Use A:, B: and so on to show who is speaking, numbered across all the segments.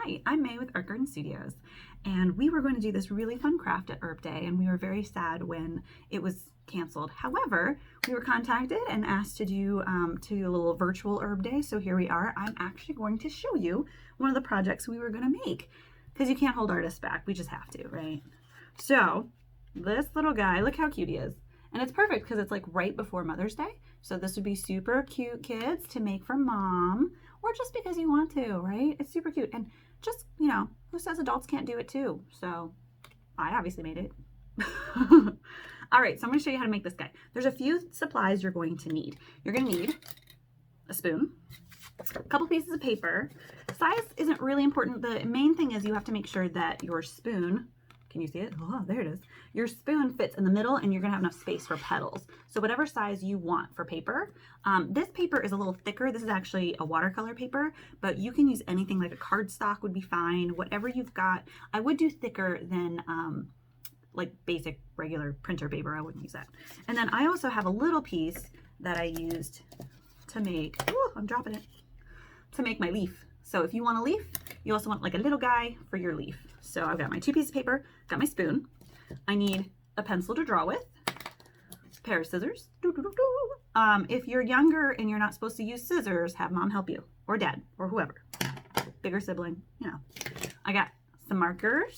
A: Hi, I'm May with Art Garden Studios, and we were going to do this really fun craft at Herb Day, and we were very sad when it was canceled. However, we were contacted and asked to do a little virtual Herb Day, so here we are. I'm actually going to show you one of the projects we were going to make, because you can't hold artists back. We just have to, right? So this little guy, look how cute he is. And it's perfect because it's like right before Mother's Day. So this would be super cute, kids, to make for mom, or just because you want to, right? It's super cute. And just, you know, who says adults can't do it too? So I obviously made it. All right, so I'm going to show you how to make this guy. There's a few supplies you're going to need. You're going to need a spoon, a couple pieces of paper. Size isn't really important. The main thing is you have to make sure that your spoon, can you see it? Oh, there it is. Your spoon fits in the middle and you're gonna have enough space for petals. So whatever size you want for paper. This paper is a little thicker. This is actually a watercolor paper, but you can use anything like a cardstock would be fine. Whatever you've got. I would do thicker than like basic regular printer paper. I wouldn't use that. And then I also have a little piece that I used to make, oh, I'm dropping it, to make my leaf. So if you want a leaf, you also want like a little guy for your leaf. So I've got my 2 pieces of paper, got my spoon. I need a pencil to draw with, a pair of scissors. If you're younger and you're not supposed to use scissors, have mom help you, or dad, or whoever, bigger sibling, you know. I got some markers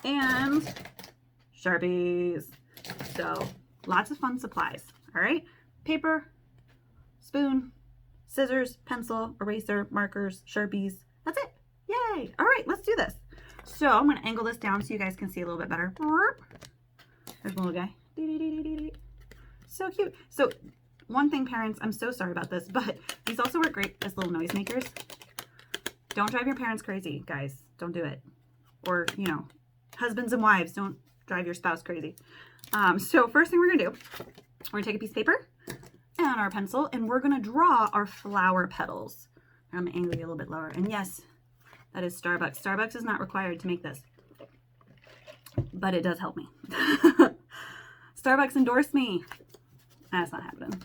A: and Sharpies. So lots of fun supplies, all right? Paper, spoon, scissors, pencil, eraser, markers, Sharpies. That's it. Yay. All right, let's do this. So I'm going to angle this down so you guys can see a little bit better. There's my little guy. So cute. So one thing, parents, I'm so sorry about this, but these also work great as little noisemakers. Don't drive your parents crazy, guys. Don't do it. Or, you know, husbands and wives, don't drive your spouse crazy. So first thing we're going to do, we're going to take a piece of paper and our pencil, and we're going to draw our flower petals. I'm going to angle you a little bit lower. And yes, that is Starbucks. Starbucks is not required to make this, but it does help me. Starbucks endorsed me. That's not happening.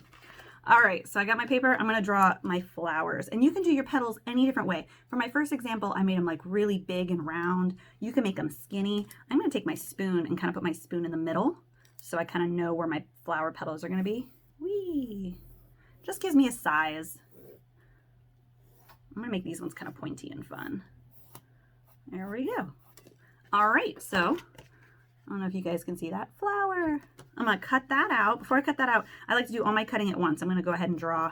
A: All right, so I got my paper. I'm going to draw my flowers, and you can do your petals any different way. For my first example, I made them like really big and round. You can make them skinny. I'm going to take my spoon and kind of put my spoon in the middle so I kind of know where my flower petals are going to be. Whee! Just gives me a size. I'm going to make these ones kind of pointy and fun. There we go. All right, so I don't know if you guys can see that flower. I'm going to cut that out. Before I cut that out, I like to do all my cutting at once. I'm going to go ahead and draw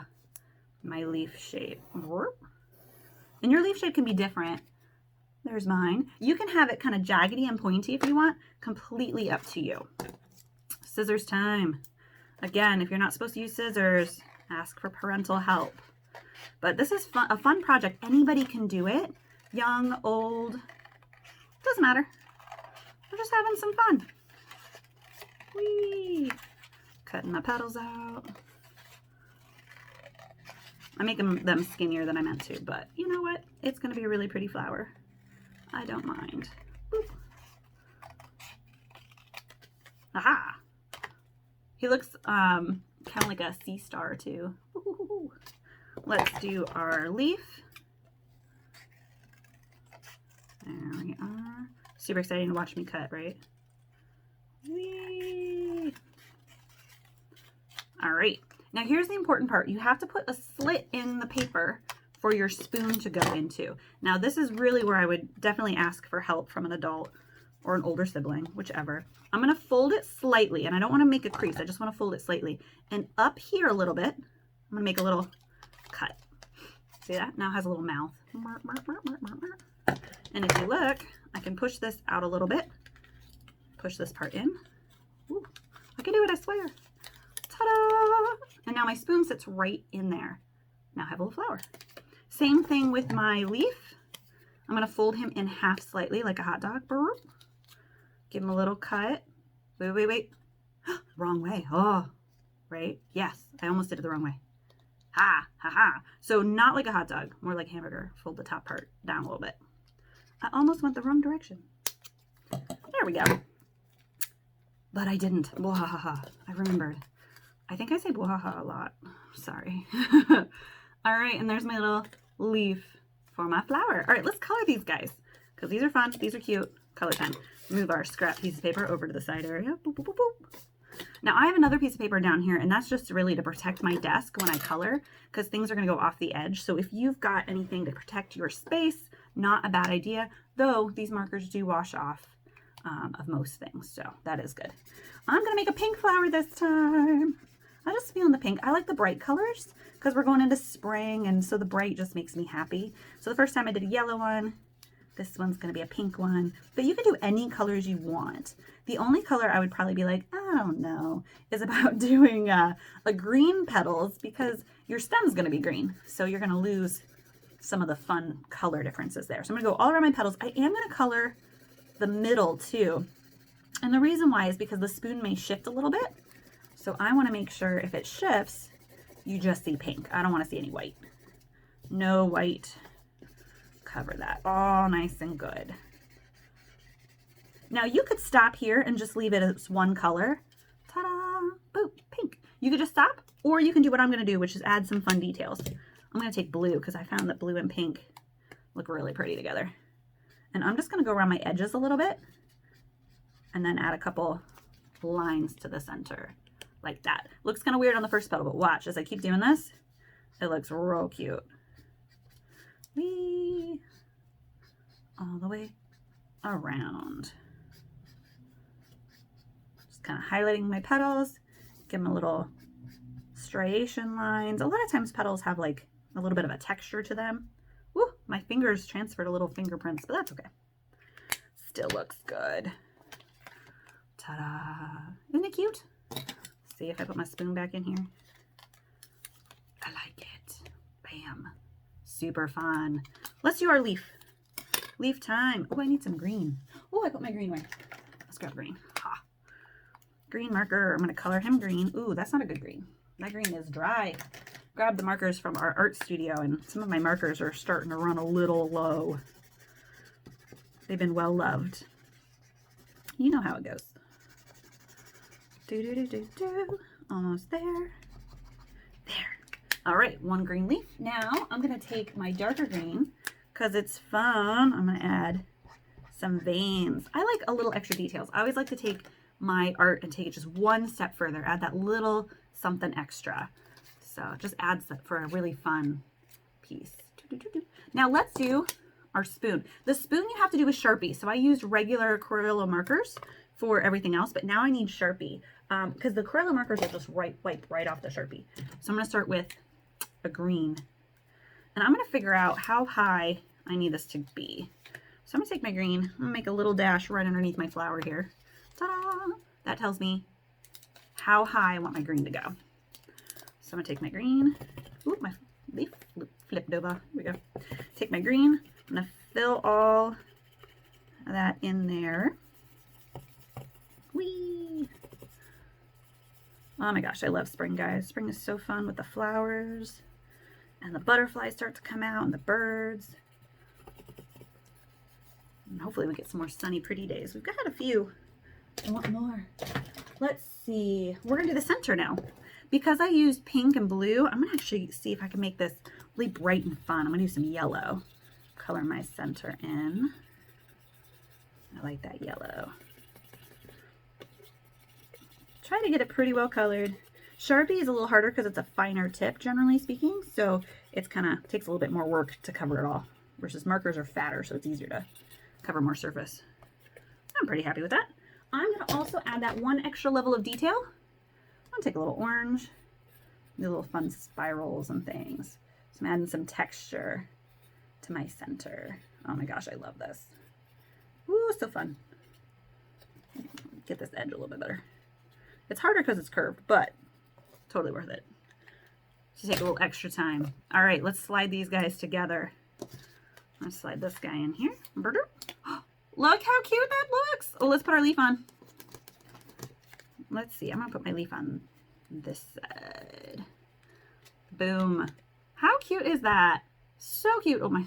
A: my leaf shape. And your leaf shape can be different. There's mine. You can have it kind of jaggedy and pointy if you want. Completely up to you. Scissors time. Again, if you're not supposed to use scissors, ask for parental help. But this is a fun project. Anybody can do it. Young, old, doesn't matter. We're just having some fun. Whee! Cutting my petals out. I'm making them skinnier than I meant to, but you know what? It's going to be a really pretty flower. I don't mind. Boop. Aha! He looks kind of like a sea star too. Ooh. Let's do our leaf. There we are. Super exciting to watch me cut, right? Whee! All right. Now here's the important part. You have to put a slit in the paper for your spoon to go into. Now this is really where I would definitely ask for help from an adult or an older sibling, whichever. I'm going to fold it slightly, and I don't want to make a crease. I just want to fold it slightly. And up here a little bit, I'm going to make a little cut. See that? Now it has a little mouth. And if you look, I can push this out a little bit. Push this part in. Ooh, I can do it, I swear. Ta-da! And now my spoon sits right in there. Now I have a little flower. Same thing with my leaf. I'm going to fold him in half slightly like a hot dog. Give him a little cut. Wait. Wrong way. Oh, right? Yes, I almost did it the wrong way. Ha, ha, ha. So not like a hot dog, more like a hamburger. Fold the top part down a little bit. I almost went the wrong direction. There we go. But I didn't. Bwahaha. I remembered. I think I say bwahaha a lot. Sorry. All right, and there's my little leaf for my flower. All right, let's color these guys. because these are fun. These are cute. Color time. Move our scrap piece of paper over to the side area. Boop, boop, boop, boop. Now I have another piece of paper down here, and that's just really to protect my desk when I color, because things are going to go off the edge. So if you've got anything to protect your space, not a bad idea, though these markers do wash off of most things, so that is good. I'm going to make a pink flower this time. I'm just feeling the pink. I like the bright colors because we're going into spring, and so the bright just makes me happy. So the first time I did a yellow one. This one's going to be a pink one, but you can do any colors you want. The only color I would probably be like, I don't know, is about doing a green petals, because your stem's going to be green. So you're going to lose some of the fun color differences there. So I'm going to go all around my petals. I am going to color the middle too. And the reason why is because the spoon may shift a little bit. So I want to make sure if it shifts, you just see pink. I don't want to see any white. No white. Cover that all nice and good. Now you could stop here and just leave it as one color. Ta-da! Boop, pink. You could just stop, or you can do what I'm going to do, which is add some fun details. I'm going to take blue because I found that blue and pink look really pretty together. And I'm just going to go around my edges a little bit and then add a couple lines to the center like that. Looks kind of weird on the first petal, but watch as I keep doing this. It looks real cute. Whee! All the way around. Just kind of highlighting my petals, give them a little striation lines. A lot of times petals have like a little bit of a texture to them. Woo, my fingers transferred a little fingerprints, but that's okay. Still looks good. Ta-da! Isn't it cute? See if I put my spoon back in here. I like it. Bam. Super fun. Let's do our leaf. Leaf time. Oh, I need some green. Oh, I put my green away. Let's grab green. Ha. Green marker. I'm going to color him green. Ooh, that's not a good green. That green is dry. Grab the markers from our art studio, and some of my markers are starting to run a little low. They've been well loved. You know how it goes. Do. Almost there. There. All right, one green leaf. Now I'm going to take my darker green because it's fun. I'm going to add some veins. I like a little extra details. I always like to take my art and take it just one step further, add that little something extra. So it just adds that for a really fun piece. Now let's do our spoon. The spoon you have to do with Sharpie. So I used regular Corello markers for everything else, but now I need Sharpie because the Corello markers will just wipe right off the Sharpie. So I'm going to start with a green, and I'm going to figure out how high I need this to be. So I'm going to take my green, I'm going to make a little dash right underneath my flower here. Ta-da! That tells me how high I want my green to go. So I'm going to take my green. Ooh, my leaf flipped over. Here we go. Take my green. I'm going to fill all that in there. Whee! Oh my gosh, I love spring, guys. Spring is so fun with the flowers. And the butterflies start to come out, and the birds. And hopefully we get some more sunny, pretty days. We've got a few. I want more. Let's see. We're going to do the center now. Because I used pink and blue, I'm going to actually see if I can make this really bright and fun. I'm going to do some yellow. Color my center in. I like that yellow. Try to get it pretty well colored. Sharpie is a little harder because it's a finer tip, generally speaking. So it's kind of takes a little bit more work to cover it all. Versus markers are fatter, so it's easier to cover more surface. I'm pretty happy with that. I'm going to also add that one extra level of detail. I'm going to take a little orange, do little fun spirals and things. So I'm adding some texture to my center. Oh my gosh, I love this. Ooh, so fun. Get this edge a little bit better. It's harder because it's curved, but totally worth it. Just take a little extra time. All right, let's slide these guys together. Let's slide this guy in here. Look how cute that looks. Oh, let's put our leaf on. Let's see. I'm going to put my leaf on this side. Boom. How cute is that? So cute. Oh my.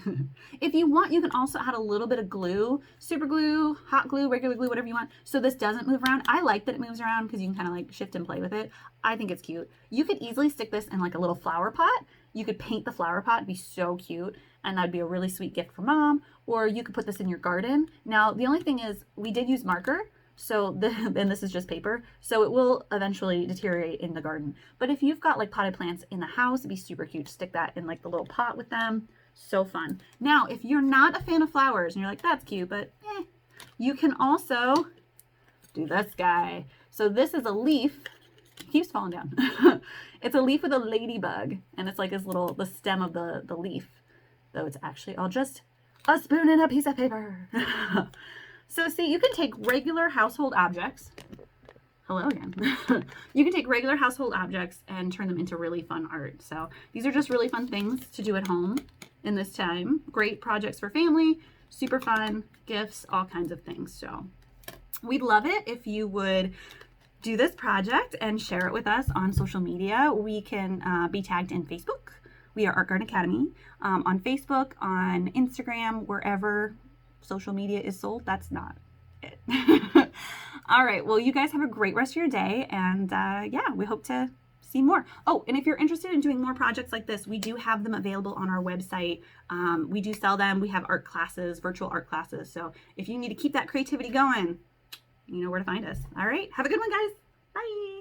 A: If you want, you can also add a little bit of glue, super glue, hot glue, regular glue, whatever you want. So this doesn't move around. I like that it moves around because you can kind of like shift and play with it. I think it's cute. You could easily stick this in like a little flower pot. You could paint the flower pot, it'd be so cute, and that'd be a really sweet gift for mom. Or you could put this in your garden. Now, the only thing is we did use marker, so and this is just paper, so it will eventually deteriorate in the garden. But if you've got like potted plants in the house, it'd be super cute to stick that in like the little pot with them. So fun. Now, if you're not a fan of flowers and you're like, that's cute, but you can also do this guy. So this is a leaf. It keeps falling down. It's a leaf with a ladybug, and it's like this little, the stem of the leaf, though it's actually all just a spoon and a piece of paper. So see, you can take regular household objects. Hello again. You can take regular household objects and turn them into really fun art. So these are just really fun things to do at home in this time. Great projects for family, super fun, gifts, all kinds of things. So we'd love it if you would do this project and share it with us on social media. We can be tagged in Facebook. We are Art Garden Academy on Facebook, on Instagram, wherever social media is sold. That's not it. All right. Well, you guys have a great rest of your day. And yeah, we hope to see more. Oh, and if you're interested in doing more projects like this, we do have them available on our website. We do sell them. We have art classes, virtual art classes. So if you need to keep that creativity going, you know where to find us. All right. Have a good one, guys. Bye.